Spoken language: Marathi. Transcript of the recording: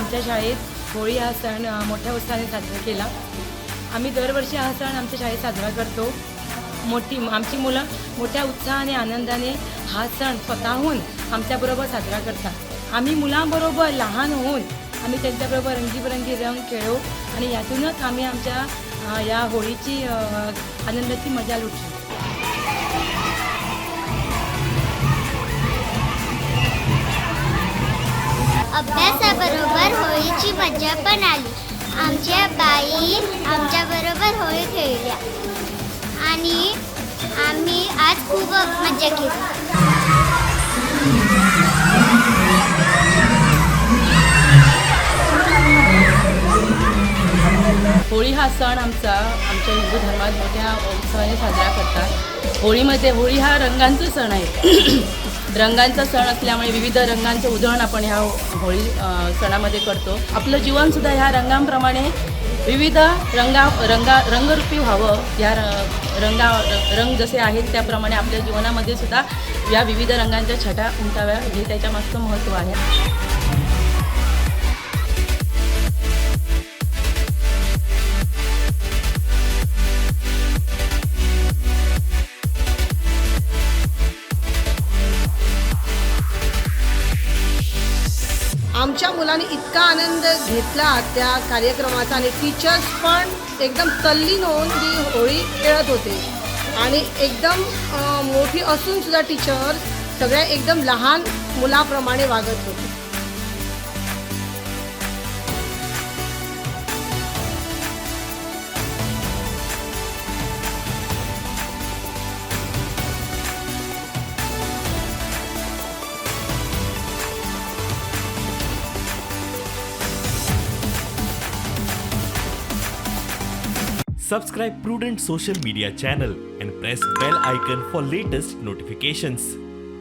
आमच्या शाळेत होळी हा सण मोठ्या उत्साहाने साजरा केला. आम्ही दरवर्षी हा सण आमच्या शाळेत साजरा करतो. आमची मुलं मोठ्या उत्साहाने आनंदाने हा सण स्वतःहून आमच्याबरोबर साजरा करतात. आम्ही मुलांबरोबर लहान होऊन आम्ही त्यांच्याबरोबर रंगीबेरंगी रंग खेळू आणि यातूनच आम्ही आमच्या या होळीची आनंदाची मजा लुटू. अभ्यासाबरोबर होळीची मजा पण आली. आमच्या बाई आमच्याबरोबर होळी खेळल्या आणि आम्ही आज खूप मजा केली. होळी हा सण आमच्या हिंदू धर्मात मोठ्या उत्साहाने साजरा करतात. होळी हा रंगांचा सण आहे. रंगांचा सण असल्यामुळे विविध रंगांचं उधळण आपण ह्या होळी सणामध्ये करतो. आपलं जीवनसुद्धा ह्या रंगांप्रमाणे विविध रंगरूपी व्हावं. या रंग जसे आहेत त्याप्रमाणे आपल्या जीवनामध्ये सुद्धा या विविध रंगांच्या छटा उमटाव्या हे त्याच्यामागचं महत्त्व आहे. आमच्या मुलांनी इतका आनंद घेतला त्या कार्यक्रमाचा आणि टीचर्स पण एकदम तल्लीन होऊन ती होळी खेळत होते आणि एकदम मोठी असून सुद्धा टीचर्स सगळ्या एकदम लहान मुलाप्रमाणे वागत होते. Subscribe Prudent social media channel and press bell icon for latest notifications.